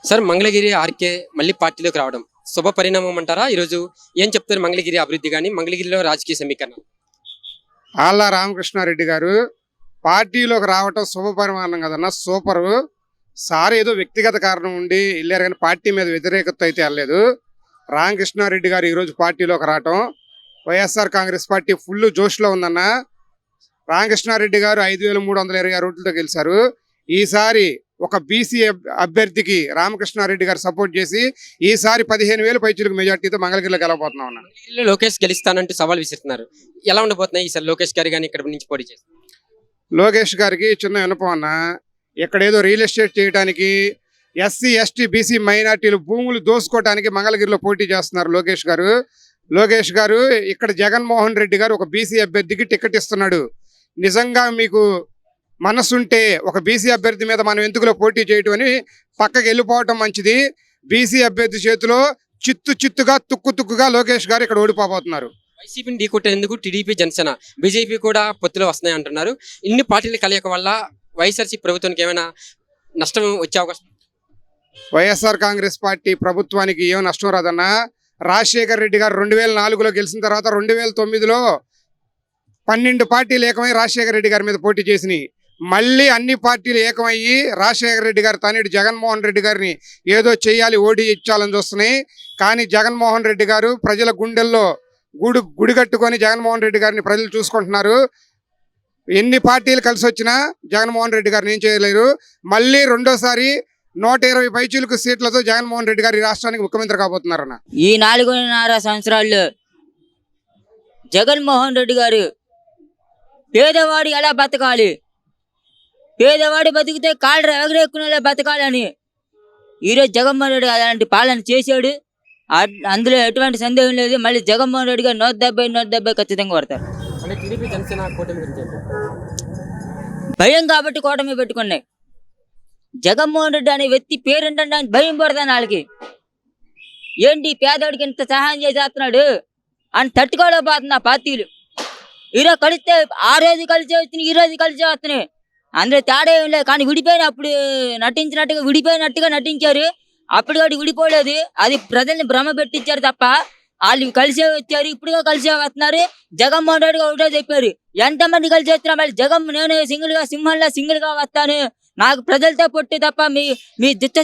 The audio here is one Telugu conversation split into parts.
సార్ మంగళగిరి ఆర్కే మళ్ళీ పార్టీలోకి రావడం శుభ పరిణామం అంటారా? ఈరోజు ఏం చెప్తారు మంగళగిరి అభివృద్ధి కానీ మంగళగిరిలో రాజకీయ సమీకరణ? ఆళ్ళ రామకృష్ణారెడ్డి గారు పార్టీలోకి రావటం శుభ పరిమాణం కదన్నా, సూపరు. సార్ ఏదో వ్యక్తిగత కారణం ఉండి వెళ్ళారు కానీ పార్టీ మీద వ్యతిరేకత అయితే వెళ్ళలేదు. రామకృష్ణారెడ్డి గారు ఈరోజు పార్టీలోకి రావటం వైఎస్ఆర్ కాంగ్రెస్ పార్టీ ఫుల్ జోష్లో ఉందన్న. రామకృష్ణారెడ్డి గారు 5,326 ఓట్లతో గెలిచారు. ఈసారి ఒక బీసీ అభ్యర్థికి రామకృష్ణారెడ్డి గారు సపోర్ట్ చేసి ఈసారి 15,000 పైచులకు మెజార్టీతో మంగళగిరిలో గెలవబోతున్నాం అన్న. మంగళగిరిలో లోకేష్ గెలుస్తానంటూ సవాల్ విసురుతున్నారు. ఎలా ఉండబోతున్నాయి ఈసారి లోకేష్ గారు కానీ ఇక్కడ నుంచి పోటీ చేస్తారు? లోకేష్ గారికి చిన్న వినపం అన్న, ఇక్కడేదో రియల్ ఎస్టేట్ చేయడానికి ఎస్సీ ఎస్టీ బీసీ మైనార్టీలు భూములు దోసుకోవడానికి మంగళగిరిలో పోటీ చేస్తున్నారు లోకేష్ గారు. లోకేష్ గారు ఇక్కడ జగన్మోహన్ రెడ్డి గారు ఒక బీసీ అభ్యర్థికి టికెట్ ఇస్తున్నాడు. నిజంగా మీకు మనసుంటే ఒక బీసీ అభ్యర్థి మీద మనం ఎందుకులో పోటీ చేయటం అని పక్కకి వెళ్ళిపోవటం మంచిది. బీసీ అభ్యర్థి చేతిలో చిత్తుగా తుక్కుగా లోకేష్ గారు ఇక్కడ ఓడిపోబోతున్నారు. వైసీపీని ఢీకొట్టేందుకు టీడీపీ జనసేన బీజేపీ కూడా పొత్తులో వస్తున్నాయి అంటున్నారు. ఇన్ని పార్టీల కలయిక వల్ల వైఎస్ఆర్సీపీ ప్రభుత్వానికి ఏమైనా నష్టం వచ్చే అవకాశం? వైఎస్ఆర్ కాంగ్రెస్ పార్టీ ప్రభుత్వానికి ఏం నష్టం రాదన్నా. రాజశేఖర రెడ్డి గారు 2004లో గెలిచిన తర్వాత 2009లో 12 పార్టీలు ఏకమై రాజశేఖర రెడ్డి గారి మీద పోటీ చేసినాయి. మళ్ళీ అన్ని పార్టీలు ఏకమయ్యి రాజశేఖర రెడ్డి గారు తనేడు జగన్మోహన్ రెడ్డి గారిని ఏదో చేయాలి, ఓడి ఇచ్చాలని చూస్తున్నాయి. కానీ జగన్మోహన్ రెడ్డి గారు ప్రజల గుండెల్లో గుడి కట్టుకొని జగన్మోహన్ రెడ్డి గారిని ప్రజలు చూసుకుంటున్నారు. ఎన్ని పార్టీలు కలిసి వచ్చినా జగన్మోహన్ రెడ్డి గారిని ఏం చేయలేరు. మళ్ళీ రెండోసారి 120 పైచీలకు సీట్లతో జగన్మోహన్ రెడ్డి గారు ఈ రాష్ట్రానికి ముఖ్యమంత్రి కాబోతున్నారన్న. ఈ 4.5 సంవత్సరాల్లో జగన్మోహన్ రెడ్డి గారు పేదవాడు ఎలా బతకాలి, పేదవాడు బతికితే కాళ్ళు ఎగరేక్కునేలా బతకాలని ఈరోజు జగన్మోహన్ రెడ్డి అలాంటి పాలన చేశాడు. అందులో ఎటువంటి సందేహం లేదు. మళ్ళీ జగన్మోహన్ రెడ్డి గారు 170 ఖచ్చితంగా పడతారు. భయం కాబట్టి కూటమి పెట్టుకున్నాయి. జగన్మోహన్ రెడ్డి అనే వ్యక్తి పేరేంటంటే భయం పడతాను వాళ్ళకి. ఏంటి పేదవాడికి ఇంత సహాయం చేసేస్తున్నాడు అని తట్టుకోలేకపోతున్నా పార్టీలు. ఈరోజు కలిస్తే ఆ రోజు కలిసి వస్తున్నాయి, ఈ రోజు కలిసి వస్తున్నాయి. అందులో తేడా ఏం లేదు. కానీ విడిపోయినప్పుడు విడిపోయినట్టుగా నటించారు. అప్పుడు వాడు విడిపోలేదు. అది ప్రజల్ని భ్రమ పెట్టించారు తప్ప వాళ్ళు కలిసే వచ్చారు. ఇప్పుడుగా కలిసే వస్తున్నారు. జగన్మోహన్ రెడ్డి ఒకటో చెప్పారు, ఎంతమంది కలిసి వస్తున్నా మళ్ళీ నేను సింహంలా సింగిల్ గా వస్తాను, నాకు ప్రజలతో పొట్టి తప్ప మీ దుష్ట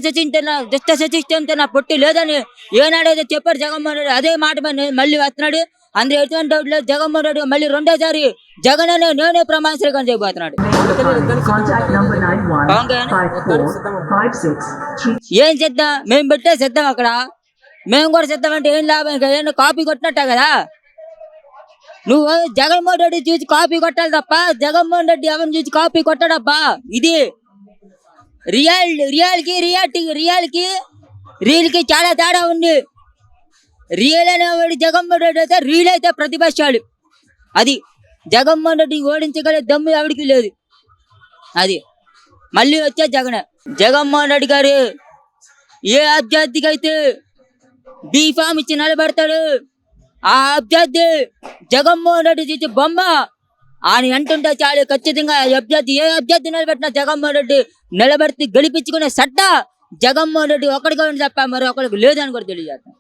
శిక్షంతో నా పొట్టి లేదని ఏనాడైతే చెప్పారు జగన్మోహన్ రెడ్డి. అదే మాట మళ్ళీ వస్తున్నాడు. అందులో ఎటువంటి డౌట్ లేదు. జగన్మోహన్ రెడ్డి మళ్ళీ రెండోసారి జగన్ అనే నేనే ప్రమాణ స్వీకారం చేయబోతున్నాడు. ఏం చేద్దాం, మేము పెట్టే సిద్ధం. అక్కడ మేము కూడా సిద్ధం అంటే ఏం లాభం? ఏం కాపీ కొట్టినట్టే కదా. నువ్వు జగన్మోహన్ రెడ్డి చూసి కాపీ కొట్టాలి తప్ప జగన్మోహన్ రెడ్డి ఎవరిని చూసి కాపీ కొట్టాడబ్బా. ఇది రియల్కి చాలా తేడా ఉంది. రియల్ అనేవాడు జగన్మోహన్ రెడ్డి అయితే, రియల్ అయితే ప్రతిపక్షాలు. అది జగన్మోహన్ రెడ్డి ఓడించగల దమ్ము ఎవరికి లేదు. అది మళ్ళీ వచ్చే జగన్మోహన్ రెడ్డి గారు ఏ అభ్యర్థికి అయితే బీఫామ్ ఇచ్చి నిలబెడతాడు ఆ అభ్యర్థి జగన్మోహన్ రెడ్డి చూసి బొమ్మ ఆయన అంటుంటే చాలు. ఖచ్చితంగా ఏ అభ్యర్థి నిలబెట్టినా జగన్మోహన్ రెడ్డి నిలబెడితే గెలిపించుకునే సట్ట జగన్మోహన్ రెడ్డి ఒక్కడిగా తప్ప మరి ఒకరికి లేదని కూడా తెలియజేస్తాం.